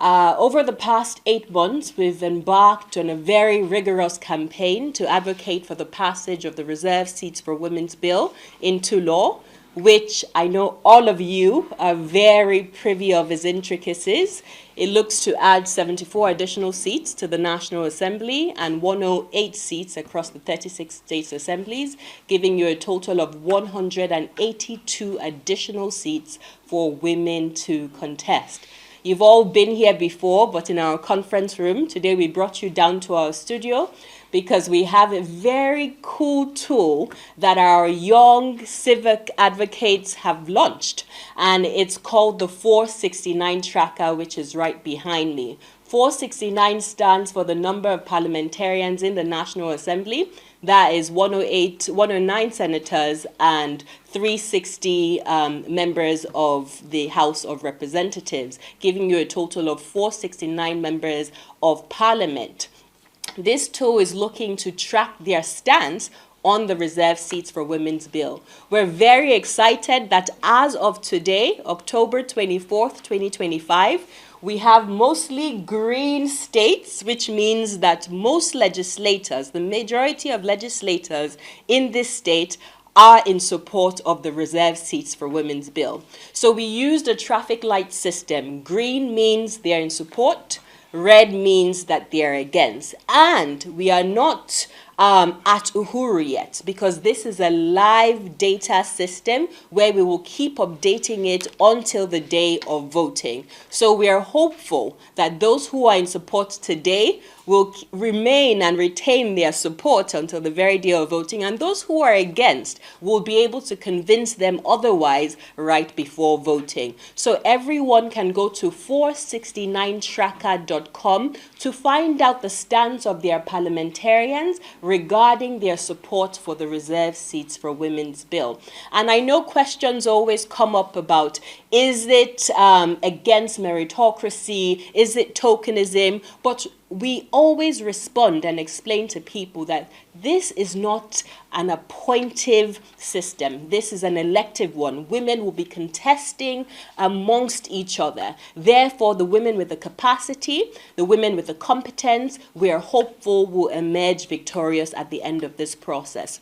Over the past 8 months, we've embarked on a very rigorous campaign to advocate for the passage of the Reserved Seats for Women's Bill into law, which I know all of you are very privy of its intricacies. It looks to add 74 additional seats to the National Assembly and 108 seats across the 36 states' assemblies, giving you a total of 182 additional seats for women to contest. You've all been here before, but in our conference room. Today we brought you down to our studio because we have a very cool tool that our young civic advocates have launched. And it's called the 469 tracker, which is right behind me. 469 stands for the number of parliamentarians in the National Assembly. That is 109 senators and 360 members of the House of Representatives, giving you a total of 469 members of Parliament. This tool is looking to track their stance on the Reserved Seats for Women's Bill. We're very excited that as of today, October 24th, 2025, we have mostly green states, which means that most legislators, the majority of legislators in this state, are in support of the Reserved Seats for Women's Bill. So we used a traffic light system. Green means they're in support. Red means that they're against. And we are not at Uhuru yet, because this is a live data system where we will keep updating it until the day of voting. So we are hopeful that those who are in support today will remain and retain their support until the very day of voting, and those who are against will be able to convince them otherwise right before voting. So everyone can go to 469tracker.com to find out the stance of their parliamentarians regarding their support for the Reserved Seats for Women's Bill. And I know questions always come up about, is it against meritocracy? Is it tokenism? But we always respond and explain to people that this is not an appointive system. This is an elective one. Women will be contesting amongst each other. Therefore, the women with the capacity, the women with the competence, we are hopeful will emerge victorious at the end of this process.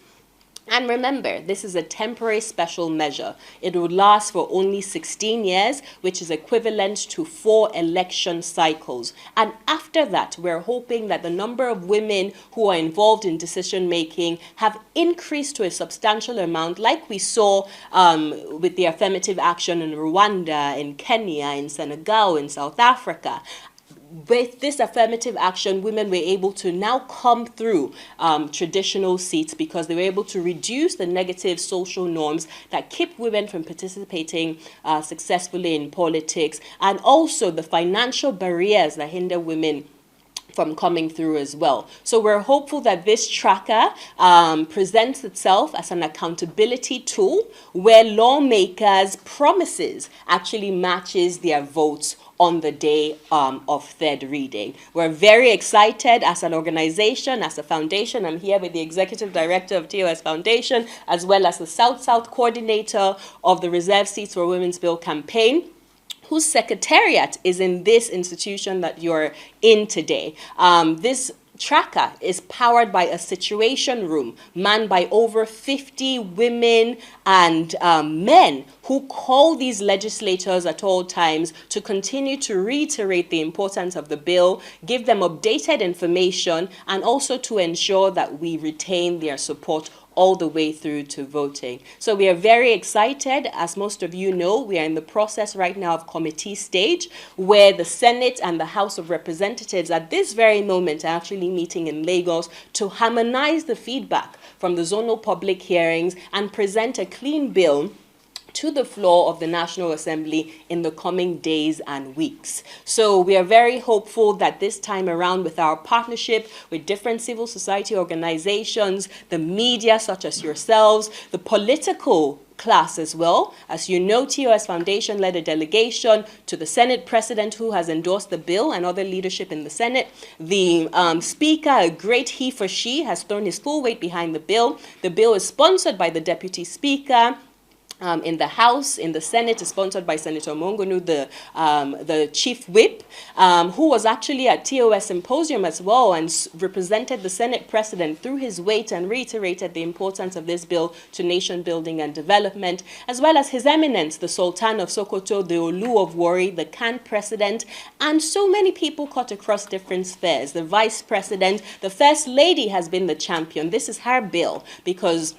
And remember, this is a temporary special measure. It will last for only 16 years, which is equivalent to 4 election cycles. And after that, we're hoping that the number of women who are involved in decision-making have increased to a substantial amount, like we saw with the affirmative action in Rwanda, in Kenya, in Senegal, in South Africa. With this affirmative action, women were able to now come through traditional seats because they were able to reduce the negative social norms that keep women from participating successfully in politics, and also the financial barriers that hinder women from coming through as well. So we're hopeful that this tracker presents itself as an accountability tool where lawmakers' promises actually matches their votes on the day of third reading. We're very excited as an organization, as a foundation. I'm here with the executive director of TOS Foundation, as well as the South-South coordinator of the Reserved Seats for Women's Bill campaign, whose secretariat is in this institution that you're in today. This tracker is powered by a situation room manned by over 50 women and men who call these legislators at all times to continue to reiterate the importance of the bill, give them updated information, and also to ensure that we retain their support all the way through to voting. So we are very excited. As most of you know, we are in the process right now of committee stage, where the Senate and the House of Representatives at this very moment are actually meeting in Lagos to harmonize the feedback from the zonal public hearings and present a clean bill to the floor of the National Assembly in the coming days and weeks. So we are very hopeful that this time around, with our partnership with different civil society organizations, the media such as yourselves, the political class as well. As you know, TOS Foundation led a delegation to the Senate President, who has endorsed the bill, and other leadership in the Senate. The Speaker, a great he for she, has thrown his full weight behind the bill. The bill is sponsored by the Deputy Speaker, in the House, in the Senate, is sponsored by Senator Mongonu, the chief whip, who was actually at TOS Symposium as well and represented the Senate president through his weight and reiterated the importance of this bill to nation building and development, as well as His Eminence, the Sultan of Sokoto, the Olu of Warri, the Khan president, and so many people cut across different spheres. The vice president, the first lady has been the champion. This is her bill because,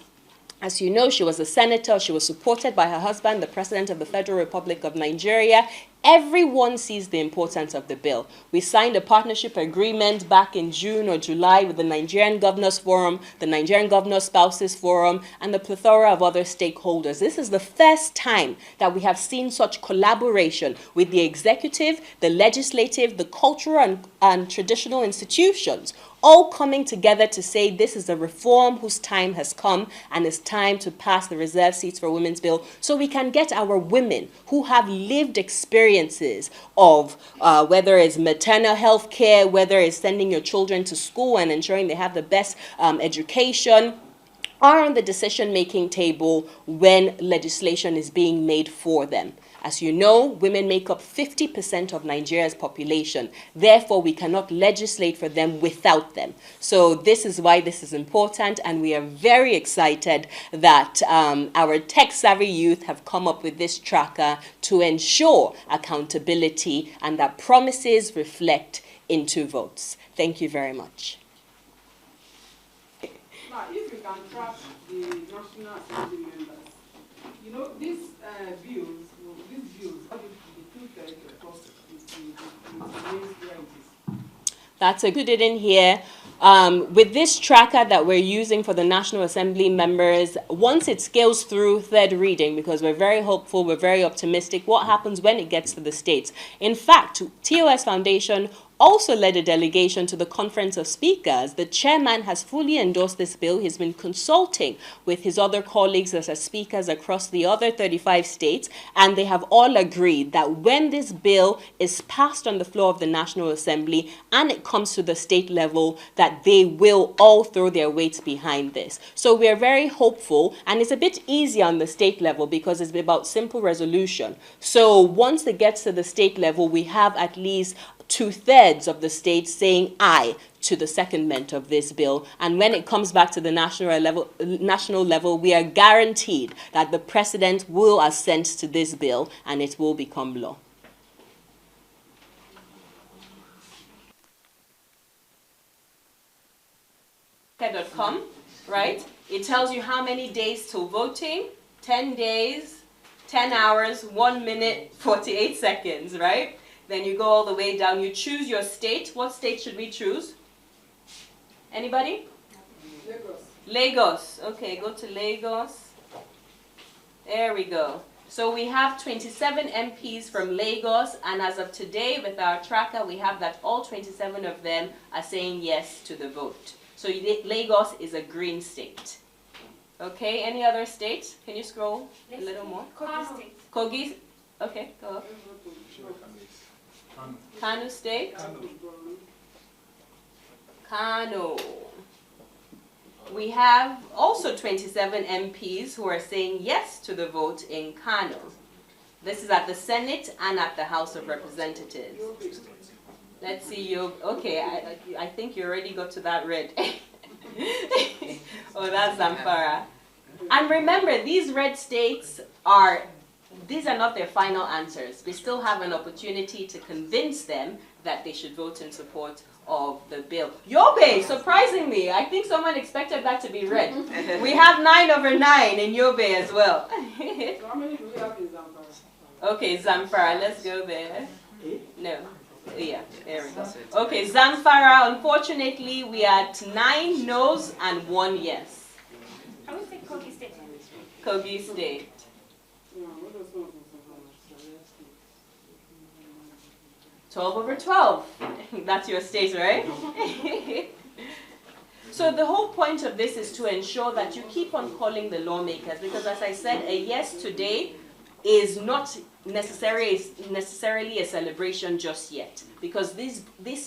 as you know, she was a senator. She was supported by her husband, the President of the Federal Republic of Nigeria. Everyone sees the importance of the bill. We signed a partnership agreement back in June or July with the Nigerian Governors Forum, the Nigerian Governor Spouses Forum, and the plethora of other stakeholders. This is the first time that we have seen such collaboration with the executive, the legislative, the cultural and traditional institutions, all coming together to say this is a reform whose time has come and it's time to pass the Reserved Seats for Women's Bill so we can get our women who have lived experiences of whether it's maternal health care, whether it's sending your children to school and ensuring they have the best education, are on the decision-making table when legislation is being made for them. As you know, women make up 50% of Nigeria's population. Therefore, we cannot legislate for them without them. So this is why this is important, and we are very excited that our tech-savvy youth have come up with this tracker to ensure accountability and that promises reflect into votes. Thank you very much. Now, if you can track the National Assembly members, you know, these views have the two-thirds across the That's included in here. With this tracker that we're using for the National Assembly members, once it scales through third reading, because we're very hopeful, we're very optimistic, what happens when it gets to the states? In fact, TOS Foundation also led a delegation to the Conference of Speakers. The chairman has fully endorsed this bill. He's been consulting with his other colleagues as speakers across the other 35 states, and they have all agreed that when this bill is passed on the floor of the National Assembly and it comes to the state level, that they will all throw their weights behind this. So we are very hopeful, and it's a bit easier on the state level because it's about simple resolution. So once it gets to the state level, we have at least 2/3 of the states saying aye to the secondment of this bill. And when it comes back to the national level, we are guaranteed that the president will assent to this bill and it will become law. .com, right? It tells you how many days till voting, 10 days, 10 hours, 1 minute, 48 seconds, right? Then you go all the way down. You choose your state. What state should we choose? Anybody? Lagos. Lagos. Okay, go to Lagos. There we go. So we have 27 MPs from Lagos, and as of today, with our tracker, we have that all 27 of them are saying yes to the vote. So Lagos is a green state. Okay, any other state? Can you scroll a little more? Kogi State. Kogi? Okay, go up. Kano State? Kano. We have also 27 MPs who are saying yes to the vote in Kano. This is at the Senate and at the House of Representatives. Let's see you. Okay, I think you already got to that red. Oh, that's Zamfara. And remember, these red states these are not their final answers. We still have an opportunity to convince them that they should vote in support of the bill. Yobe, surprisingly, I think someone expected that to be red. We have 9 over 9 in Yobe as well. So how many do we have in Zamfara? Okay, Zamfara, let's go there. No. Yeah, there we go. Okay, Zamfara, unfortunately, we are at 9 no's and 1 yes. I would say Kogi State. Kogi State. Yeah, what does one from 12 over 12. That's your state, right? So the whole point of this is to ensure that you keep on calling the lawmakers, because as I said, a yes today is not necessarily a celebration just yet, because these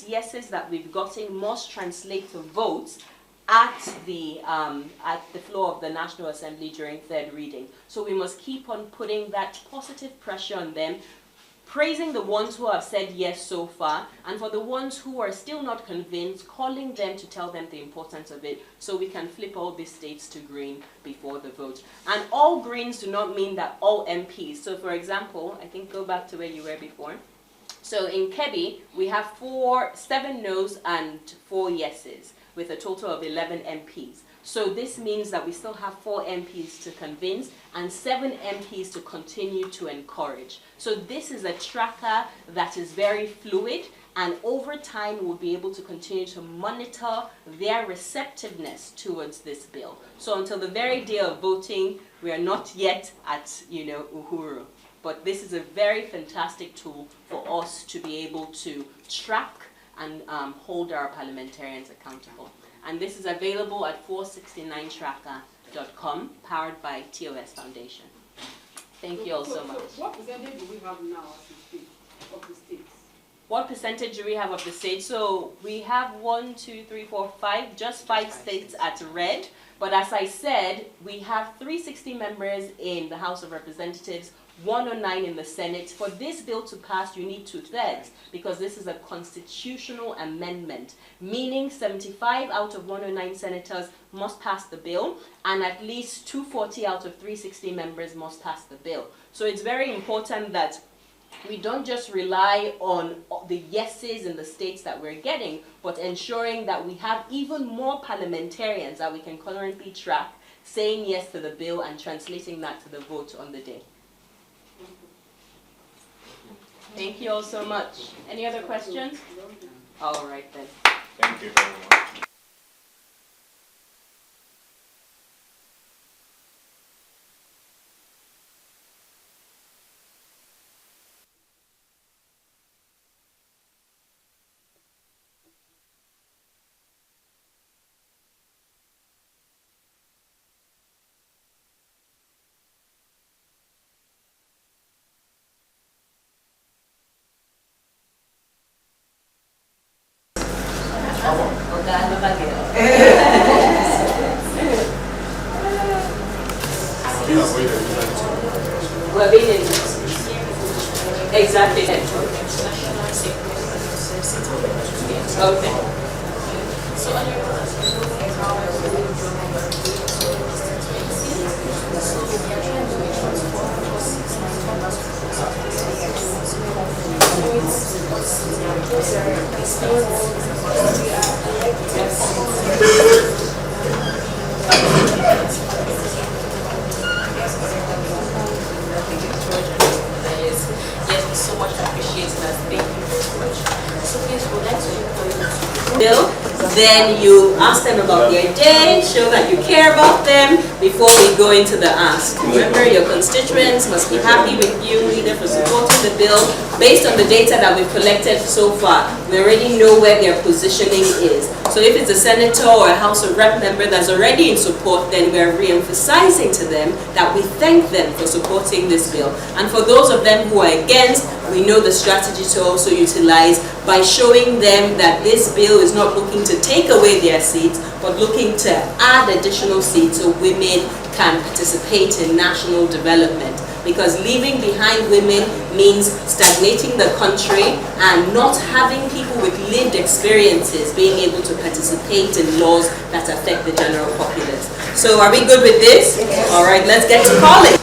yeses that we've gotten must translate to votes at the floor of the National Assembly during third reading. So we must keep on putting that positive pressure on them, praising the ones who have said yes so far, and for the ones who are still not convinced, calling them to tell them the importance of it, so we can flip all these states to green before the vote. And all greens do not mean that all MPs. So for example, I think go back to where you were before. So in Kebbi, we have 7 no's and 4 yeses, with a total of 11 MPs. So this means that we still have 4 MPs to convince and 7 MPs to continue to encourage. So this is a tracker that is very fluid, and over time we'll be able to continue to monitor their receptiveness towards this bill. So until the very day of voting, we are not yet at, Uhuru. But this is a very fantastic tool for us to be able to track and hold our parliamentarians accountable. And this is available at 469tracker.com, powered by TOS Foundation. Thank you all so much. So what percentage do we have now of the states? What percentage do we have of the states? So we have 1, 2, 3, 4, 5, just 5 states at red. But as I said, we have 360 members in the House of Representatives, 109 in the Senate. For this bill to pass, you need 2/3, because this is a constitutional amendment, meaning 75 out of 109 senators must pass the bill, and at least 240 out of 360 members must pass the bill. So it's very important that we don't just rely on the yeses in the states that we're getting, but ensuring that we have even more parliamentarians that we can currently track saying yes to the bill and translating that to the vote on the day. Thank you all so much. Any other questions? All right then. Thank you very much. We're being exactly. Okay. So much appreciated that. Thank you very much. So please, we'll like to Bill, then you ask them about their day, show that you care about them before we go into the ask. Remember, your constituents must be happy with you, leader, for supporting the bill. Based on the data that we've collected so far, we already know where their positioning is. So if it's a senator or a House of Rep member that's already in support, then we're re-emphasizing to them that we thank them for supporting this bill. And for those of them who are against, we know the strategy to also utilize by showing them that this bill is not looking to take away their seats, but looking to add additional seats so women can participate in national development. Because leaving behind women means stagnating the country and not having people with lived experiences being able to participate in laws that affect the general populace. So are we good with this? Yes. All right, let's get to calling.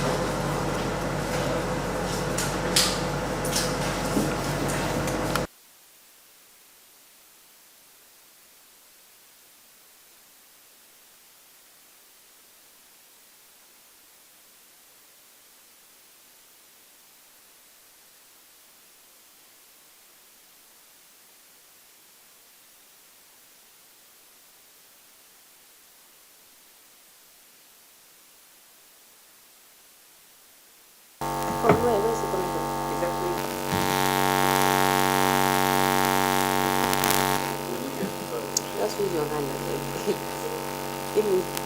From where? Where's it coming from? Exactly. Just use your hand and then give me.